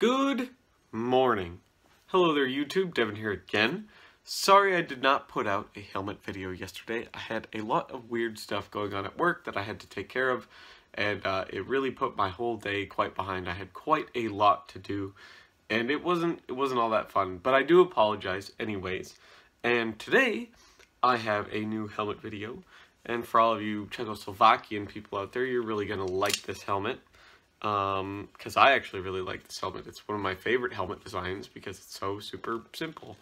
Good morning. Hello there YouTube, Devin here again. Sorry I did not put out a helmet video yesterday. I had a lot of weird stuff going on at work that I had to take care of, and it really put my whole day quite behind. I had quite a lot to do, and it wasn't all that fun, but I do apologize anyways. And today I have a new helmet video, and for all of you Czechoslovakian people out there, you're really gonna like this helmet. Because I actually really like this helmet. It's one of my favorite helmet designs because it's so super simple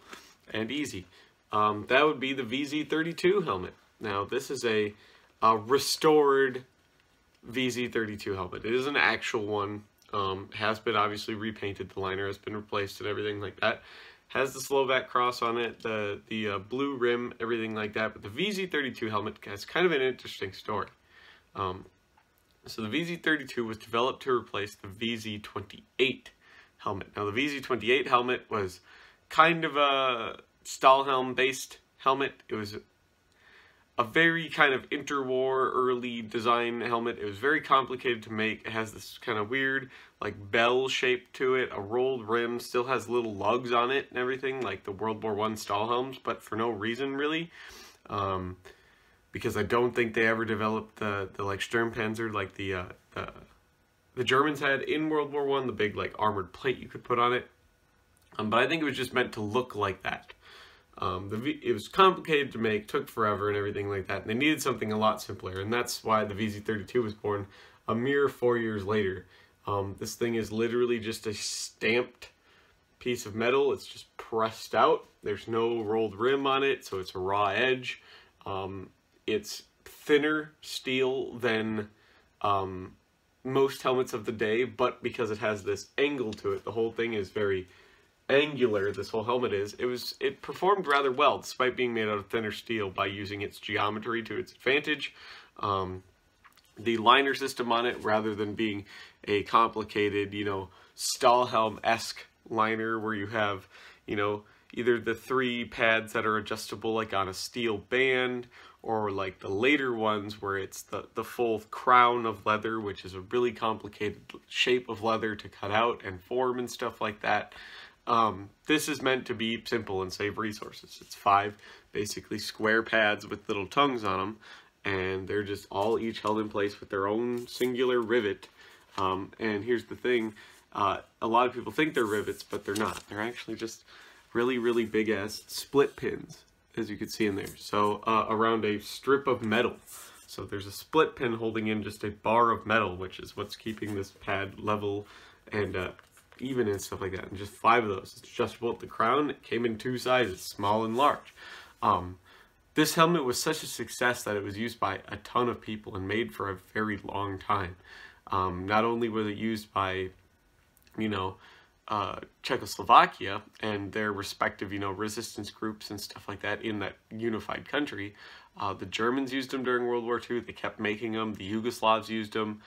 and easy. That would be the VZ32 helmet. Now this is a restored VZ32 helmet. It is an actual one. Has been obviously repainted. The liner has been replaced and everything like that. Has the Slovak cross on it, the blue rim, everything like that. But the VZ32 helmet has kind of an interesting story. So the VZ32 was developed to replace the VZ28 helmet. Now the VZ28 helmet was kind of a Stahlhelm based helmet. It was a very kind of interwar early design helmet. It was very complicated to make. It has this kind of weird like bell shape to it, a rolled rim, still has little lugs on it and everything like the World War I Stahlhelms, but for no reason really. Because I don't think they ever developed the like Sturmpanzer like the Germans had in World War I, the big like armored plate you could put on it. But I think it was just meant to look like that. It was complicated to make, took forever and everything like that. And they needed something a lot simpler, and that's why the VZ32 was born a mere 4 years later. This thing is literally just a stamped piece of metal. It's just pressed out. There's no rolled rim on it, so it's a raw edge. It's thinner steel than most helmets of the day, but because it has this angle to it, the whole thing is very angular. This whole helmet is. It performed rather well despite being made out of thinner steel by using its geometry to its advantage. The liner system on it, rather than being a complicated, Stahlhelm-esque liner where you have, either the 3 pads that are adjustable like on a steel band, or like the later ones where it's the full crown of leather, which is a really complicated shape of leather to cut out and form and stuff like that. This is meant to be simple and save resources. It's 5 basically square pads with little tongues on them, and they're just all each held in place with their own singular rivet. And here's the thing, a lot of people think they're rivets, but they're not. They're actually just really, really big ass split pins, as you can see in there. So around a strip of metal. So there's a split pin holding in just a bar of metal, which is what's keeping this pad level and even and stuff like that. And just 5 of those. It's adjustable at the crown. It came in 2 sizes, small and large. This helmet was such a success that it was used by a ton of people and made for a very long time. Not only was it used by, Czechoslovakia and their respective, resistance groups and stuff like that in that unified country. The Germans used them during World War II. They kept making them. The Yugoslavs used them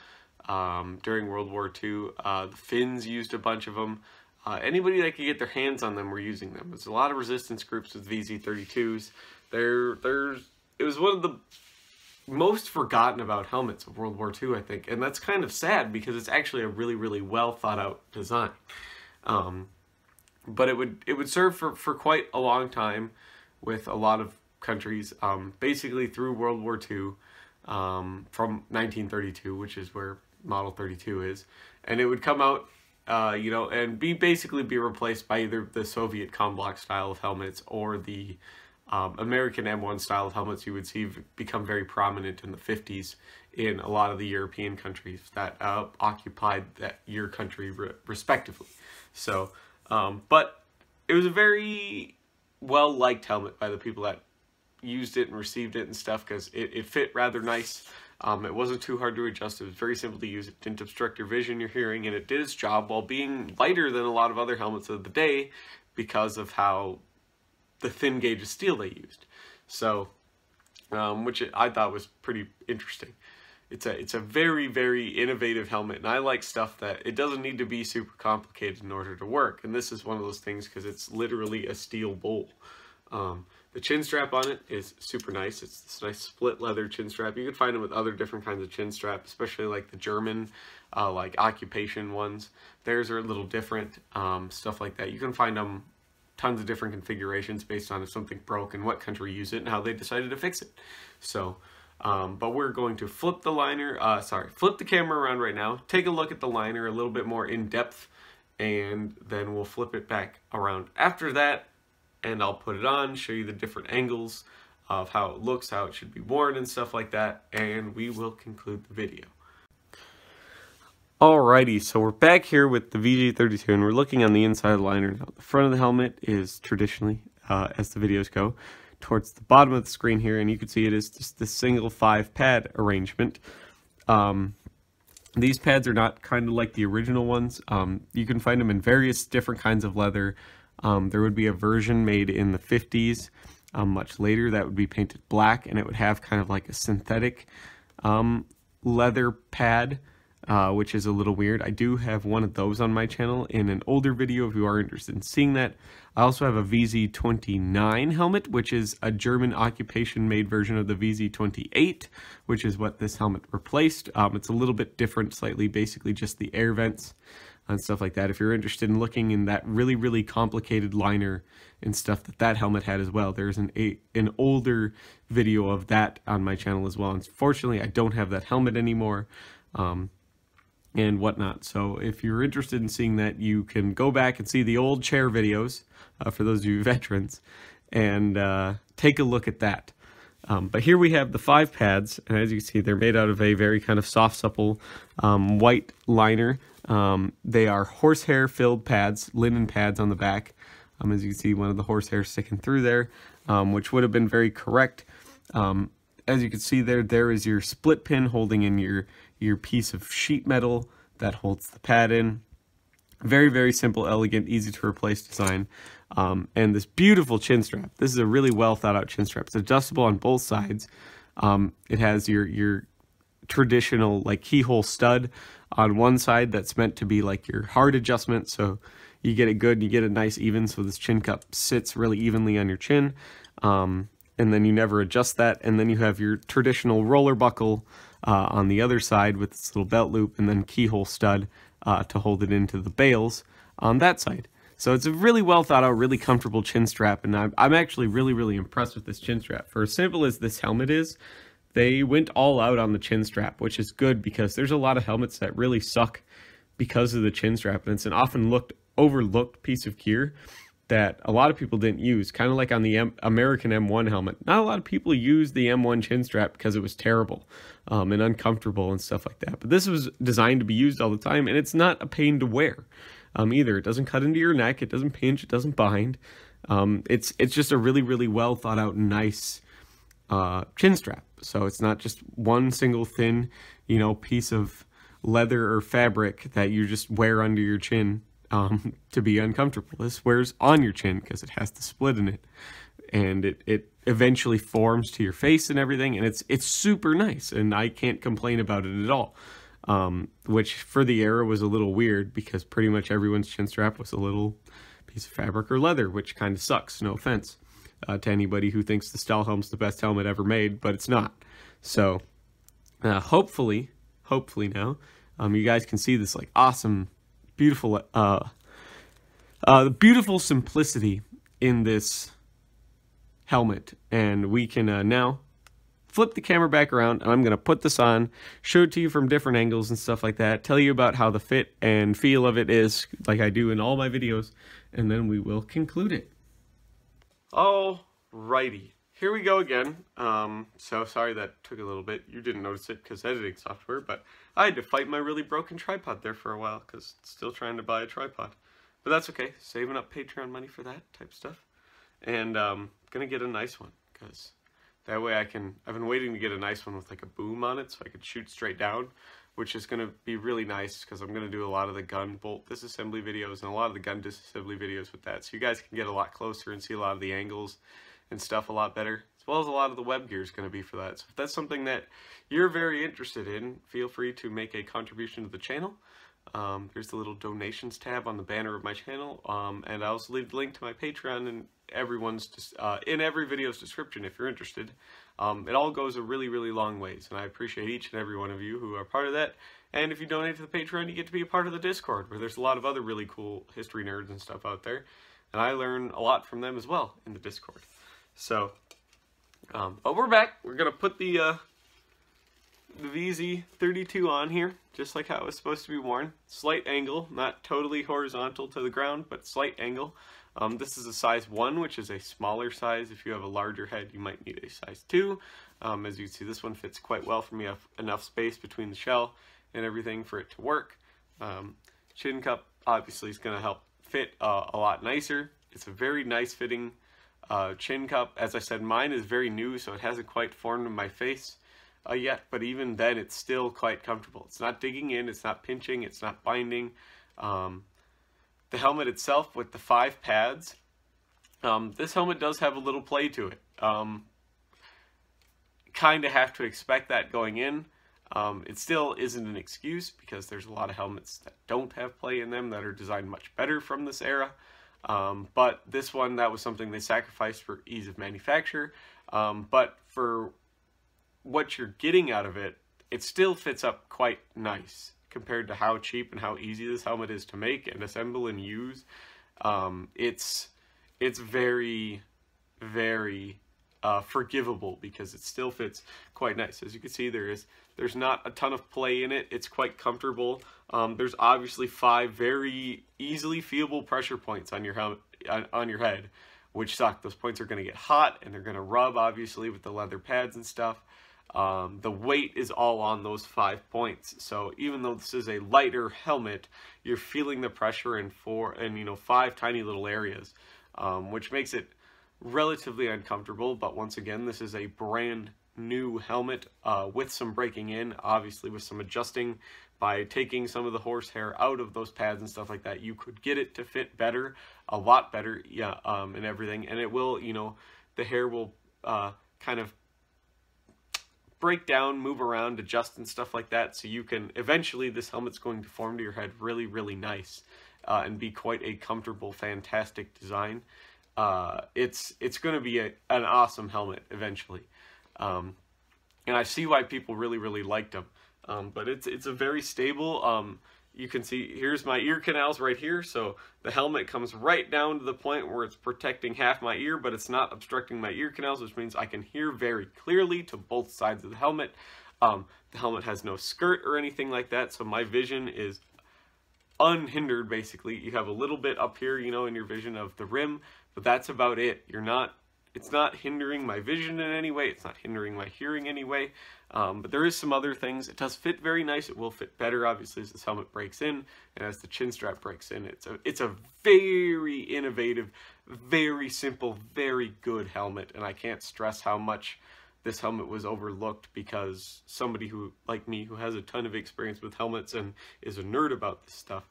during World War II. The Finns used a bunch of them. Anybody that could get their hands on them were using them. There's a lot of resistance groups with VZ32s. It was one of the most forgotten about helmets of World War II, I think, and that's kind of sad because it's actually a really, really well thought out design. But it would serve for quite a long time with a lot of countries, basically through World War II, from 1932, which is where Model 32 is, and it would come out, and basically be replaced by either the Soviet Komblock style of helmets or the American M1 style of helmets you would see become very prominent in the 50s in a lot of the European countries that occupied your country respectively. So, but it was a very well-liked helmet by the people that used it and received it and stuff because it fit rather nice. It wasn't too hard to adjust. It was very simple to use. It didn't obstruct your vision, your hearing, and it did its job while being lighter than a lot of other helmets of the day because of how the thin gauge of steel they used. So, which I thought was pretty interesting. It's a very, very innovative helmet, and I like stuff that it doesn't need to be super complicated in order to work. And this is one of those things because it's literally a steel bowl. The chin strap on it is super nice. It's this nice split leather chin strap. You can find them with other different kinds of chin strap, especially like the German, like occupation ones. Theirs are a little different, stuff like that. You can find them tons of different configurations based on if something broke and what country used it and how they decided to fix it. So, but we're going to flip the camera around right now, take a look at the liner a little bit more in depth, and then we'll flip it back around after that, and I'll put it on, show you the different angles of how it looks, how it should be worn and stuff like that, and we will conclude the video. Alrighty, so we're back here with the VG32 and we're looking on the inside of the liner. Now, the front of the helmet is traditionally, as the videos go, towards the bottom of the screen here, and you can see it is just this single 5-pad arrangement. These pads are not kind of like the original ones. You can find them in various different kinds of leather. There would be a version made in the 50s, much later, that would be painted black, and it would have kind of like a synthetic leather pad, which is a little weird. I do have one of those on my channel in an older video if you are interested in seeing that. I also have a VZ29 helmet, which is a German occupation-made version of the VZ28, which is what this helmet replaced. It's a little bit different, slightly, basically just the air vents and stuff like that. If you're interested in looking in that really, really complicated liner and stuff that helmet had as well, there's an older video of that on my channel as well. Unfortunately, I don't have that helmet anymore. And whatnot. So if you're interested in seeing that, you can go back and see the old chair videos, for those of you veterans, and take a look at that. But here we have the 5 pads, and as you can see, they're made out of a very kind of soft, supple, white liner. They are horsehair filled pads, linen pads on the back. As you can see, one of the horsehair sticking through there, which would have been very correct. As you can see there is your split pin holding in your piece of sheet metal that holds the pad in. Very, very simple, elegant, easy to replace design. And this beautiful chin strap. This is a really well thought out chin strap. It's adjustable on both sides. It has your traditional like keyhole stud on one side that's meant to be like your hard adjustment. So you get it good and you get it nice even, so this chin cup sits really evenly on your chin. And then you never adjust that, and then you have your traditional roller buckle on the other side with this little belt loop, and then keyhole stud to hold it into the bales on that side. So it's a really well thought out, really comfortable chin strap, and I'm actually really, really impressed with this chin strap. For as simple as this helmet is, they went all out on the chin strap, which is good because there's a lot of helmets that really suck because of the chin strap, and it's an often overlooked piece of gear that a lot of people didn't use, kind of like on the American M1 helmet. Not a lot of people used the M1 chin strap because it was terrible and uncomfortable and stuff like that. But this was designed to be used all the time, and it's not a pain to wear either. It doesn't cut into your neck, it doesn't pinch, it doesn't bind. It's just a really, really well thought out, nice chin strap. So it's not just one single thin, piece of leather or fabric that you just wear under your chin to be uncomfortable. This wears on your chin because it has the split in it, and it eventually forms to your face and everything, and it's super nice, and I can't complain about it at all. Which for the era was a little weird because pretty much everyone's chin strap was a little piece of fabric or leather, which kind of sucks, no offense to anybody who thinks the Stahlhelm's the best helmet ever made, but it's not. So hopefully now you guys can see this like awesome, beautiful, beautiful simplicity in this helmet, and we can now flip the camera back around, and I'm going to put this on, show it to you from different angles and stuff like that, tell you about how the fit and feel of it is, like I do in all my videos, and then we will conclude it. Alrighty, here we go again. So sorry that took a little bit. You didn't notice it because editing software, but I had to fight my really broken tripod there for a while because still trying to buy a tripod. But that's okay, saving up Patreon money for that type stuff. And gonna get a nice one because that way I've been waiting to get a nice one with like a boom on it so I could shoot straight down, which is gonna be really nice because I'm gonna do a lot of the gun bolt disassembly videos and a lot of the gun disassembly videos with that. So you guys can get a lot closer and see a lot of the angles and stuff a lot better, as well as a lot of the web gear is going to be for that. So if that's something that you're very interested in, feel free to make a contribution to the channel. There's the little donations tab on the banner of my channel, and I also leave the link to my Patreon in every video's description if you're interested. It all goes a really, really long ways, and I appreciate each and every one of you who are part of that. And if you donate to the Patreon, you get to be a part of the Discord, where there's a lot of other really cool history nerds and stuff out there, and I learn a lot from them as well in the Discord. So, but we're back. We're gonna put the VZ32 on here, just like how it was supposed to be worn. Slight angle, not totally horizontal to the ground, but slight angle. This is a size 1, which is a smaller size. If you have a larger head, you might need a size 2. As you can see, this one fits quite well for me. I have enough space between the shell and everything for it to work. Chin cup obviously is going to help fit a lot nicer. It's a very nice fitting chin cup. As I said, mine is very new, so it hasn't quite formed in my face yet, but even then it's still quite comfortable. It's not digging in, it's not pinching, it's not binding. The helmet itself with the 5 pads, this helmet does have a little play to it. Kind of have to expect that going in. It still isn't an excuse, because there's a lot of helmets that don't have play in them that are designed much better from this era. But this one, that was something they sacrificed for ease of manufacture. But for what you're getting out of it, it still fits up quite nice compared to how cheap and how easy this helmet is to make and assemble and use. It's very, very forgivable, because it still fits quite nice. As you can see, there's not a ton of play in it. It's quite comfortable. There's obviously 5 very easily feelable pressure points on your helmet, on your head, which suck. Those points are going to get hot, and they're going to rub, obviously, with the leather pads and stuff. The weight is all on those 5 points, so even though this is a lighter helmet, you're feeling the pressure in 5 tiny little areas, which makes it relatively uncomfortable. But once again, this is a brand new helmet with some breaking in, obviously with some adjusting. By taking some of the horsehair out of those pads and stuff like that, you could get it to fit better, a lot better, and everything. And it will, the hair will kind of break down, move around, adjust and stuff like that, so you can, eventually this helmet's going to form to your head really, really nice, and be quite a comfortable, fantastic design. It's going to be an awesome helmet eventually, and I see why people really, really liked them. But it's a very stable, you can see, here's my ear canals right here, so the helmet comes right down to the point where it's protecting half my ear, but it's not obstructing my ear canals, which means I can hear very clearly to both sides of the helmet. The helmet has no skirt or anything like that, so my vision is unhindered, basically. You have a little bit up here, in your vision of the rim, but that's about it. It's not hindering my vision in any way. It's not hindering my hearing in any way. But there is some other things. It does fit very nice. It will fit better, obviously, as this helmet breaks in and as the chin strap breaks in. It's a very innovative, very simple, very good helmet, and I can't stress how much this helmet was overlooked, because somebody who, like me, who has a ton of experience with helmets and is a nerd about this stuff,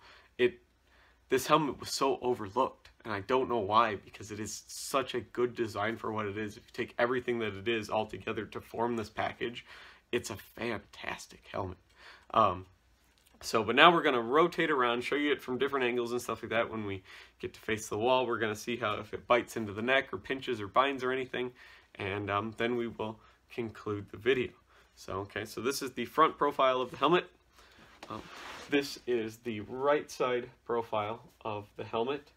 this helmet was so overlooked, and I don't know why, because it is such a good design for what it is. If you take everything that it is all together to form this package, it's a fantastic helmet. But now we're going to rotate around, show you it from different angles and stuff like that. When we get to face the wall, we're going to see if it bites into the neck or pinches or binds or anything, and then we will conclude the video. So this is the front profile of the helmet. This is the right side profile of the helmet.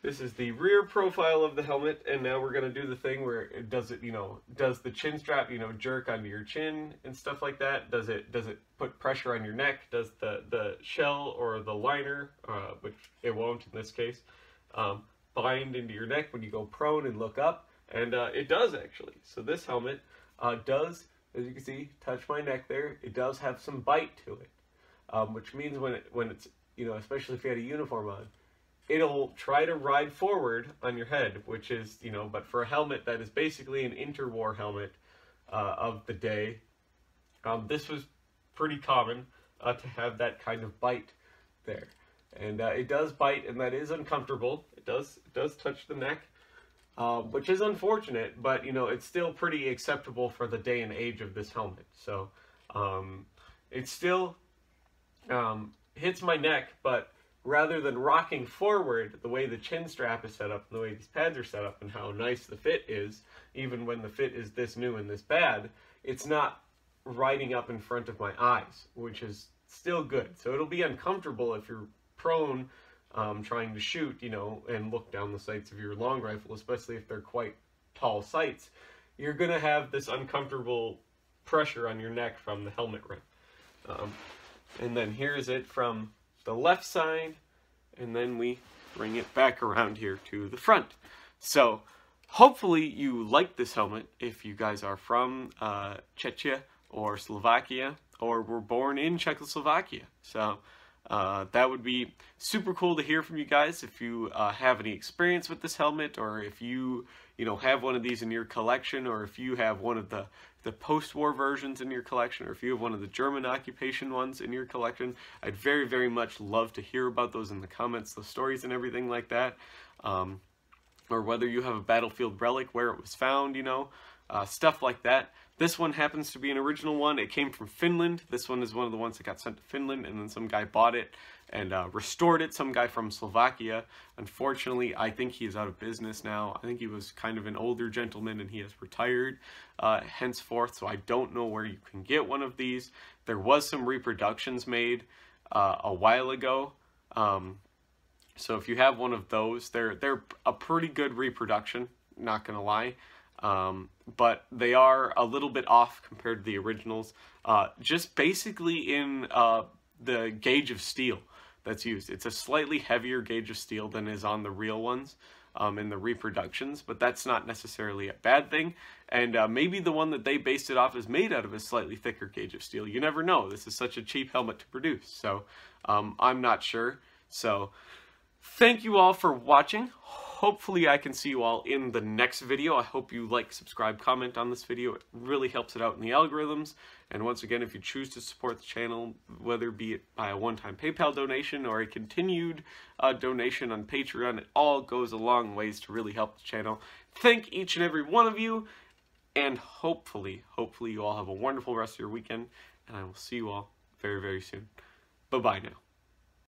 This is the rear profile of the helmet, and now we're going to do the thing where it does the chin strap, jerk onto your chin and stuff like that? Does it put pressure on your neck? Does the shell or the liner, which it won't in this case, bind into your neck when you go prone and look up? And it does, actually. So this helmet does, as you can see, touch my neck there. It does have some bite to it, which means when it's, especially if you had a uniform on, it'll try to ride forward on your head, which is, but for a helmet that is basically an interwar helmet of the day, this was pretty common to have that kind of bite there. And it does bite, and that is uncomfortable. It does touch the neck, which is unfortunate, but, it's still pretty acceptable for the day and age of this helmet. So it's still hits my neck, but rather than rocking forward, the way the chin strap is set up and the way these pads are set up and how nice the fit is, even when the fit is this new and this bad, it's not riding up in front of my eyes, which is still good. So it'll be uncomfortable if you're prone, trying to shoot, you know, and look down the sights of your long rifle, especially if they're quite tall sights. You're going to have this uncomfortable pressure on your neck from the helmet rim. And then here's it from the left side, and then we bring it back around here to the front. So hopefully you like this helmet if you guys are from Czechia or Slovakia or were born in Czechoslovakia. So that would be super cool to hear from you guys if you have any experience with this helmet, or if you have one of these in your collection, or if you have one of the post-war versions in your collection, or if you have one of the German occupation ones in your collection. I'd very, very much love to hear about those in the comments, the stories and everything like that. Or whether you have a battlefield relic, where it was found, stuff like that. This one happens to be an original one. It came from Finland. This one is one of the ones that got sent to Finland, and then some guy bought it and restored it. Some guy from Slovakia. Unfortunately, I think he is out of business now. I think he was kind of an older gentleman and he has retired henceforth, so I don't know where you can get one of these. There was some reproductions made a while ago. So if you have one of those, they're a pretty good reproduction, not gonna lie. But they are a little bit off compared to the originals, just basically in the gauge of steel that's used. It's a slightly heavier gauge of steel than is on the real ones in the reproductions, but that's not necessarily a bad thing. And maybe the one that they based it off is made out of a slightly thicker gauge of steel. You never know. This is such a cheap helmet to produce, so I'm not sure. So thank you all for watching. Hopefully I can see you all in the next video. I hope you like, subscribe, comment on this video. It really helps it out in the algorithms. And once again, if you choose to support the channel, whether be it by a one-time PayPal donation or a continued donation on Patreon, it all goes a long ways to really help the channel. Thank each and every one of you, and hopefully you all have a wonderful rest of your weekend, and I will see you all very, very soon. Bye-bye now.